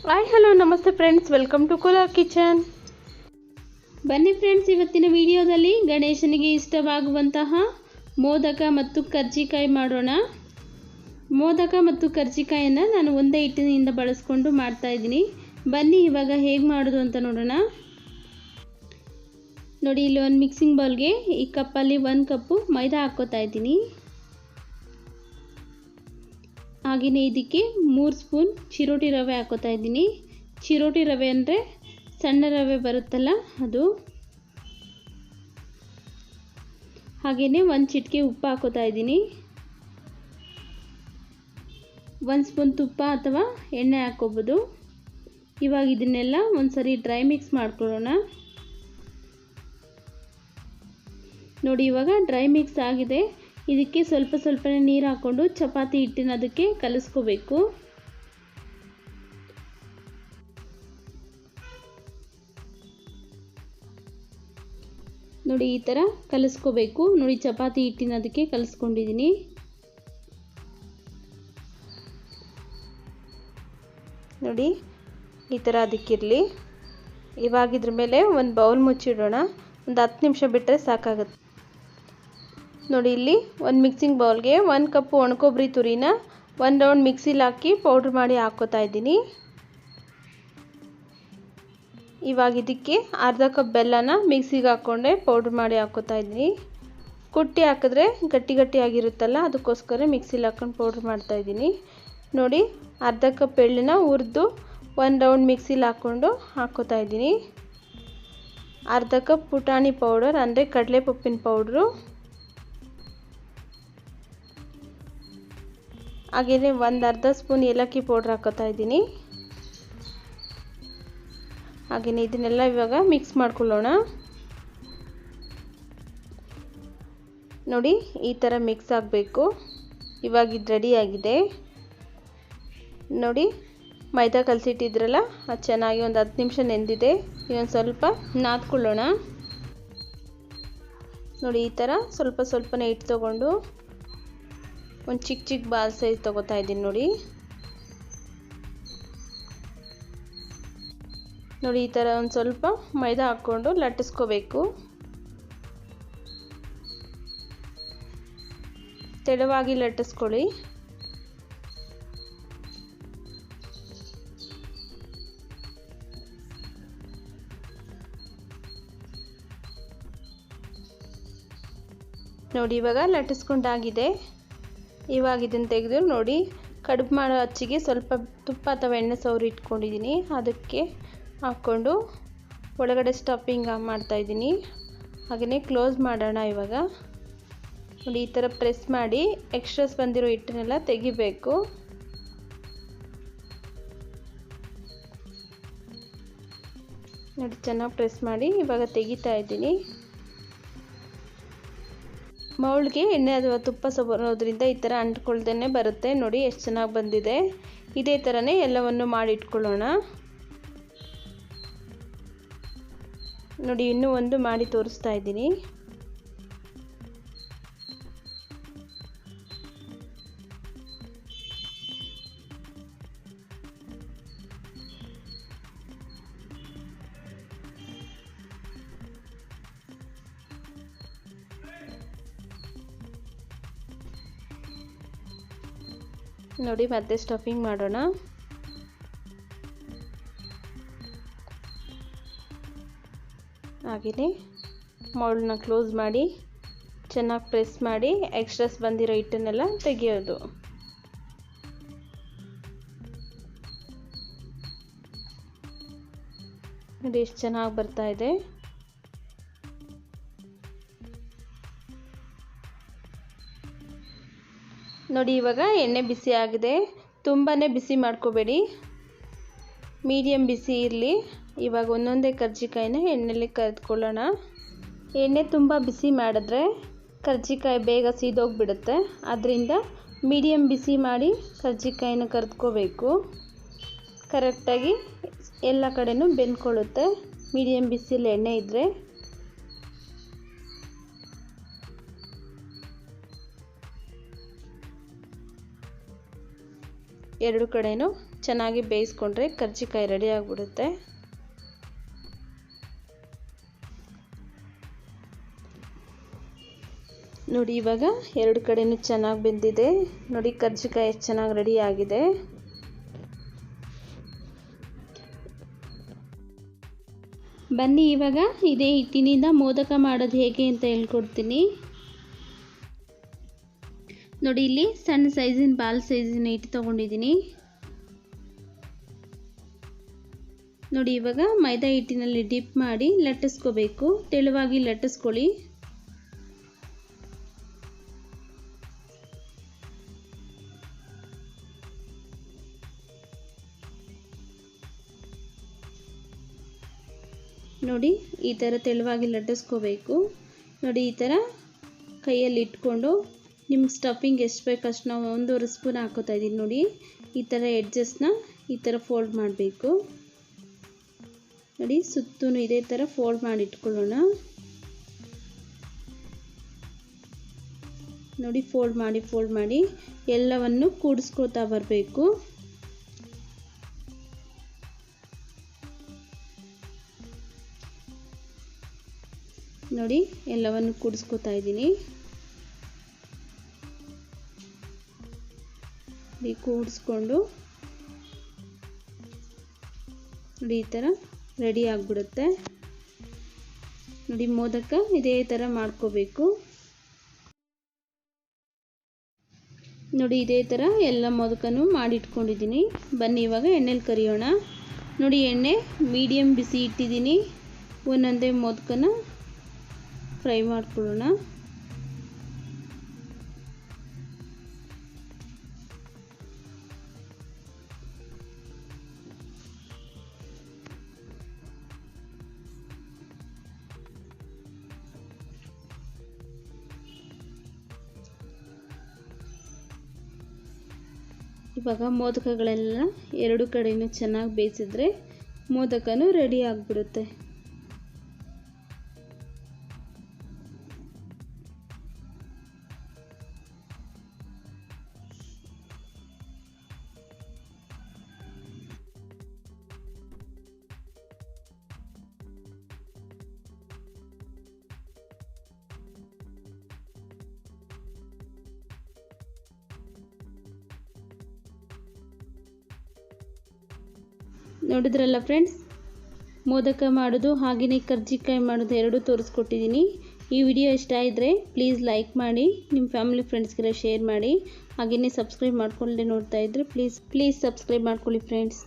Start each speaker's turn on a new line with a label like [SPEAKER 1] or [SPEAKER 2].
[SPEAKER 1] Hi hello ನಮಸ್ತೆ friends, welcome to Kolar kitchen. ಬನ್ನಿ friends, ಇವತ್ತಿನ ವಿಡಿಯೋದಲ್ಲಿ ಗಣೇಶನಿಗೆ ಇಷ್ಟವಾಗುವಂತಹ ಮೋದಕ ಮತ್ತು ಕರ್ಜಿಕಾಯಿ ಮಾಡೋಣ. ಮೋದಕ ಮತ್ತು ಕರ್ಜಿಕಾಯನ್ನು ನಾನು ಒಂದೇ ಹಿಟ್ಟಿನಿಂದ ಬಳಸ್ಕೊಂಡು ಮಾಡ್ತಾ ಇದ್ದೀನಿ. ಬನ್ನಿ ಇವಾಗ ಹೇಗೆ ಮಾಡೋದು ಅಂತ ನೋಡೋಣ. ನೋಡಿ, ಇಲ್ಲಿ ಒಂದು ಮಿಕ್ಸಿಂಗ್ ಬೌಲ್ಗೆ ಈ ಕಪ್ಪಲ್ಲಿ 1 ಕಪ್ಪು ಮೈದಾ ಹಾಕ್ಕೋತಾ ಇದ್ದೀನಿ. ಹಾಗೆಯೇ ಇದಕ್ಕೆ 3 ಸ್ಪೂನ್ ಚಿರೋಟಿ ರವೆ ಹಾಕೋತಾ ಇದ್ದೀನಿ. ಚಿರೋಟಿ ರವೆ ಅಂದರೆ ಸಣ್ಣ ರವೆ ಬರುತ್ತಲ್ಲ ಅದು. ಹಾಗೆಯೇ 1 ಚಿಟಿಕೆ ಉಪ್ಪು ಹಾಕೋತಾ ಇದ್ದೀನಿ. 1 ಸ್ಪೂನ್ ತುಪ್ಪ ಅಥವಾ ಎಣ್ಣೆ ಹಾಕೋಬೋದು. ಇವಾಗ ಇದನ್ನೆಲ್ಲ ಒಂದ್ಸರಿ ಡ್ರೈ ಮಿಕ್ಸ್ ಮಾಡ್ಕೊಳ್ಳೋಣ. ನೋಡಿ, ಇವಾಗ ಡ್ರೈ ಮಿಕ್ಸ್ ಆಗಿದೆ. ಇದಕ್ಕೆ ಸ್ವಲ್ಪ ಸ್ವಲ್ಪನೇ ನೀರು ಹಾಕ್ಕೊಂಡು ಚಪಾತಿ ಹಿಟ್ಟಿನ ಅದಕ್ಕೆ ಕಲಿಸ್ಕೋಬೇಕು. ನೋಡಿ, ಈ ಥರ ಕಲಿಸ್ಕೋಬೇಕು. ನೋಡಿ, ಚಪಾತಿ ಹಿಟ್ಟಿನ ಅದಕ್ಕೆ ಕಲಿಸ್ಕೊಂಡಿದ್ದೀನಿ. ನೋಡಿ, ಈ ಥರ ಅದಕ್ಕಿರಲಿ. ಇವಾಗ ಇದ್ರ ಮೇಲೆ ಒಂದು ಬೌಲ್ ಮುಚ್ಚಿಡೋಣ. ಒಂದು 10 ನಿಮಿಷ ಬಿಟ್ಟರೆ ಸಾಕಾಗುತ್ತೆ. ನೋಡಿ, ಇಲ್ಲಿ ಒಂದು ಮಿಕ್ಸಿಂಗ್ ಬೌಲ್ಗೆ 1 ಕಪ್ಪು ಒಣಕೊಬ್ಬರಿ ತುರಿನ 1 ರೌಂಡ್ ಮಿಕ್ಸಿಲಿ ಹಾಕಿ ಪೌಡ್ರ್ ಮಾಡಿ ಹಾಕ್ಕೋತಾ ಇದ್ದೀನಿ. ಇವಾಗ ಇದಕ್ಕೆ ಅರ್ಧ ಕಪ್ ಬೆಲ್ಲನ ಮಿಕ್ಸಿಗೆ ಹಾಕ್ಕೊಂಡೆ ಪೌಡ್ರ್ ಮಾಡಿ ಹಾಕ್ಕೋತಾ ಇದ್ದೀನಿ. ಕುಟ್ಟಿ ಹಾಕಿದ್ರೆ ಗಟ್ಟಿ ಗಟ್ಟಿಯಾಗಿರುತ್ತಲ್ಲ, ಅದಕ್ಕೋಸ್ಕರ ಮಿಕ್ಸಿಲಿ ಹಾಕ್ಕೊಂಡು ಪೌಡ್ರ್ ಮಾಡ್ತಾಯಿದ್ದೀನಿ. ನೋಡಿ, ಅರ್ಧ ಕಪ್ ಎಳ್ಳನ್ನ ಹುರಿದು 1 ರೌಂಡ್ ಮಿಕ್ಸಿಲಿ ಹಾಕ್ಕೊಂಡು ಹಾಕ್ಕೋತಾ ಇದ್ದೀನಿ. ಅರ್ಧ ಕಪ್ ಪುಟಾಣಿ ಪೌಡರ್ ಅಂದರೆ ಕಡಲೆಪಪ್ಪಿನ ಪೌಡ್ರು. ಹಾಗೆಯೇ ಒಂದು ಅರ್ಧ ಸ್ಪೂನ್ ಏಲಕ್ಕಿ ಪೌಡ್ರ್ ಹಾಕೋತಾ ಇದ್ದೀನಿ. ಹಾಗೆಯೇ ಇದನ್ನೆಲ್ಲ ಇವಾಗ ಮಿಕ್ಸ್ ಮಾಡ್ಕೊಳ್ಳೋಣ. ನೋಡಿ, ಈ ಥರ ಮಿಕ್ಸ್ ಆಗಬೇಕು. ಇವಾಗ ಇದು ರೆಡಿಯಾಗಿದೆ. ನೋಡಿ, ಮೈದಾ ಕಲಸಿಟ್ಟಿದ್ರಲ್ಲ, ಅದು ಚೆನ್ನಾಗಿ ಒಂದು 10 ನಿಮಿಷ ನೆಂದಿದೆ. ಇನ್ನೊಂದು ಸ್ವಲ್ಪ ನಾದ್ಕೊಳ್ಳೋಣ. ನೋಡಿ, ಈ ಥರ ಸ್ವಲ್ಪ ಸ್ವಲ್ಪನೇ ಹಿಟ್ಟು ತೊಗೊಂಡು ಒಂದು ಚಿಕ್ಕ ಚಿಕ್ಕ ಬಾಲ್ ಸೈಜ್ ತೊಗೋತಾ ಇದ್ದೀನಿ. ನೋಡಿ, ಈ ಥರ ಒಂದು ಸ್ವಲ್ಪ ಮೈದಾ ಹಾಕ್ಕೊಂಡು ಲಟ್ಟಿಸ್ಕೋಬೇಕು. ತೆಳುವಾಗಿ ಲಟ್ಟಿಸ್ಕೊಳ್ಳಿ. ನೋಡಿ, ಇವಾಗ ಲಟ್ಟಿಸ್ಕೊಂಡಾಗಿದೆ. ಇವಾಗ ಇದನ್ನು ತೆಗೆದು ನೋಡಿ, ಕಡುಬು ಮಾಡೋ ಅಚ್ಚಿಗೆ ಸ್ವಲ್ಪ ತುಪ್ಪ ಅಥವಾ ಎಣ್ಣೆ ಸವರಿ ಇಟ್ಕೊಂಡಿದ್ದೀನಿ. ಅದಕ್ಕೆ ಹಾಕ್ಕೊಂಡು ಒಳಗಡೆ ಸ್ಟಫಿಂಗ್ ಮಾಡ್ತಾಯಿದ್ದೀನಿ. ಹಾಗೆಯೇ ಕ್ಲೋಸ್ ಮಾಡೋಣ. ಇವಾಗ ನೋಡಿ, ಈ ಥರ ಪ್ರೆಸ್ ಮಾಡಿ ಎಕ್ಸ್ಟ್ರಾಸ್ ಬಂದಿರೋ ಹಿಟ್ಟನ್ನೆಲ್ಲ ತೆಗಿಬೇಕು. ನೋಡಿ, ಚೆನ್ನಾಗಿ ಪ್ರೆಸ್ ಮಾಡಿ ಇವಾಗ ತೆಗಿತಾ ಇದ್ದೀನಿ. ಮೌಲ್ಗೆ ಎಣ್ಣೆ ಅಥವಾ ತುಪ್ಪ ಸವರೋದ್ರಿಂದ ಈ ಥರ ಅಂಟ್ಕೊಳ್ದೇ ಬರುತ್ತೆ. ನೋಡಿ, ಎಷ್ಟು ಚೆನ್ನಾಗಿ ಬಂದಿದೆ. ಇದೇ ಥರನೇ ಎಲ್ಲವನ್ನು ಮಾಡಿ ಇಟ್ಕೊಳ್ಳೋಣ. ನೋಡಿ, ಇನ್ನೂ ಒಂದು ಮಾಡಿ ತೋರಿಸ್ತಾ ಇದ್ದೀನಿ. ನೋಡಿ, ಮತ್ತೆ ಸ್ಟಫಿಂಗ್ ಮಾಡೋಣ. ಹಾಗೆಯೇ ಮೌಲ್ಡ್ನ ಕ್ಲೋಸ್ ಮಾಡಿ ಚೆನ್ನಾಗಿ ಪ್ರೆಸ್ ಮಾಡಿ ಎಕ್ಸ್ಟ್ರಾಸ್ ಬಂದಿರೋ ಹಿಟ್ಟನ್ನೆಲ್ಲ ತೆಗೆಯೋದು. ನೋಡಿ, ಎಷ್ಟು ಚೆನ್ನಾಗಿ ಬರ್ತಾ ಇದೆ. ನೋಡಿ, ಇವಾಗ ಎಣ್ಣೆ ಬಿಸಿ ಆಗಿದೆ. ತುಂಬಾ ಬಿಸಿ ಮಾಡ್ಕೋಬೇಡಿ, ಮೀಡಿಯಮ್ ಬಿಸಿ ಇರಲಿ. ಇವಾಗ ಒಂದೊಂದೇ ಕರ್ಜಿಕಾಯಿನ ಎಣ್ಣೆಯಲ್ಲಿ ಕರಿದುಕೊಳ್ಳೋಣ. ಎಣ್ಣೆ ತುಂಬ ಬಿಸಿ ಮಾಡಿದ್ರೆ ಕರ್ಜಿಕಾಯಿ ಬೇಗ ಸೀದೋಗಿಬಿಡುತ್ತೆ. ಆದ್ದರಿಂದ ಮೀಡಿಯಮ್ ಬಿಸಿ ಮಾಡಿ ಕರ್ಜಿಕಾಯಿನ ಕರಿದ್ಕೋಬೇಕು. ಕರೆಕ್ಟಾಗಿ ಎಲ್ಲ ಕಡೆನೂ ಬೆಂದ್ಕೊಳ್ಳುತ್ತೆ ಮೀಡಿಯಮ್ ಬಿಸಿಲಿ ಎಣ್ಣೆ ಇದ್ದರೆ. ಎರಡು ಕಡೆನೂ ಚೆನ್ನಾಗಿ ಬೇಯಿಸ್ಕೊಂಡ್ರೆ ಕರ್ಜಿಕಾಯಿ ರೆಡಿ ಆಗಿಬಿಡುತ್ತೆ. ನೋಡಿ ಇವಾಗ ಎರಡು ಕಡೆನೂ ಚೆನ್ನಾಗಿ ಬೆಂದಿದೆ. ನೋಡಿ ಕರ್ಜಿಕಾಯಿ ಎಷ್ಟು ಚೆನ್ನಾಗಿ ರೆಡಿ ಆಗಿದೆ. ಬನ್ನಿ ಇವಾಗ ಇದೇ ಹಿಟ್ಟಿನಿಂದ ಮೋದಕ ಮಾಡೋದು ಹೇಗೆ ಅಂತ ಹೇಳ್ಕೊಡ್ತೀನಿ. ನೋಡಿ ಇಲ್ಲಿ ಸಣ್ಣ ಸೈಜಿನ ಬಾಲ್ ಸೈಜಿನ ಹಿಟ್ಟು ತೊಗೊಂಡಿದ್ದೀನಿ. ನೋಡಿ ಇವಾಗ ಮೈದಾ ಹಿಟ್ಟಿನಲ್ಲಿ ಡಿಪ್ ಮಾಡಿ ಲಟ್ಟಿಸ್ಕೋಬೇಕು. ತೆಳುವಾಗಿ ಲಟ್ಟಿಸ್ಕೊಳ್ಳಿ. ನೋಡಿ ಈ ಥರ ತೆಳುವಾಗಿ ಲಟ್ಟಿಸ್ಕೋಬೇಕು. ನೋಡಿ ಈ ಥರ ಕೈಯಲ್ಲಿ ಇಟ್ಕೊಂಡು ನಿಮ್ಗೆ ಸ್ಟಫಿಂಗ್ ಎಷ್ಟು ಬೇಕು ಅಷ್ಟು ನಾವು 1.5 ಸ್ಪೂನ್ ಹಾಕೋತಾ ಇದ್ದೀನಿ. ನೋಡಿ ಈ ಥರ ಎಡ್ಜಸ್ನ ಈ ಥರ ಫೋಲ್ಡ್ ಮಾಡಬೇಕು. ನೋಡಿ ಸುತ್ತೂ ಇದೇ ಥರ ಫೋಲ್ಡ್ ಮಾಡಿ ಇಟ್ಕೊಳ್ಳೋಣ. ನೋಡಿ ಫೋಲ್ಡ್ ಮಾಡಿ ಎಲ್ಲವನ್ನು ಕೂಡಿಸ್ಕೊಳ್ತಾ ಬರಬೇಕು. ನೋಡಿ ಎಲ್ಲವನ್ನು ಕೂಡಿಸ್ಕೊತಾ ಇದ್ದೀನಿ. ಕೂಡಿಸ್ಕೊಂಡು ನೋಡಿ ಈ ಥರ ರೆಡಿ ಆಗಿಬಿಡುತ್ತೆ. ನೋಡಿ ಮೋದಕ ಇದೇ ಥರ ಮಾಡ್ಕೋಬೇಕು. ನೋಡಿ ಇದೇ ಥರ ಎಲ್ಲ ಮೋದಕನೂ ಮಾಡಿಟ್ಕೊಂಡಿದ್ದೀನಿ. ಬನ್ನಿ ಇವಾಗ ಎಣ್ಣೆಲಿ ಕರಿಯೋಣ. ನೋಡಿ ಎಣ್ಣೆ ಮೀಡಿಯಮ್ ಬಿಸಿ ಇಟ್ಟಿದ್ದೀನಿ. ಒಂದೊಂದೇ ಮೋದಕನ ಫ್ರೈ ಮಾಡ್ಕೊಳ್ಳೋಣ. ಇವಾಗ ಮೋದಕಗಳೆಲ್ಲ ಎರಡು ಕಡೆನೂ ಚೆನ್ನಾಗಿ ಬೇಯಿಸಿದ್ರೆ ಮೋದಕನೂ ರೆಡಿ ಆಗಿಬಿಡುತ್ತೆ. ನೋಡಿದ್ರಲ್ಲ ಫ್ರೆಂಡ್ಸ್, ಮೋದಕ ಮಾಡೋದು ಹಾಗೆಯೇ ಕರ್ಜಿಕಾಯಿ ಮಾಡೋದು ಎರಡೂ ತೋರಿಸ್ಕೊಟ್ಟಿದ್ದೀನಿ. ಈ ವಿಡಿಯೋ ಇಷ್ಟ ಇದ್ದರೆ ಪ್ಲೀಸ್ ಲೈಕ್ ಮಾಡಿ, ನಿಮ್ಮ ಫ್ಯಾಮಿಲಿ ಫ್ರೆಂಡ್ಸ್ಗೆಲ್ಲ ಶೇರ್ ಮಾಡಿ. ಹಾಗೆಯೇ ಸಬ್ಸ್ಕ್ರೈಬ್ ಮಾಡ್ಕೊಳ್ಳದೆ ನೋಡ್ತಾ ಇದ್ದರೆ ಪ್ಲೀಸ್ ಸಬ್ಸ್ಕ್ರೈಬ್ ಮಾಡ್ಕೊಳ್ಳಿ ಫ್ರೆಂಡ್ಸ್.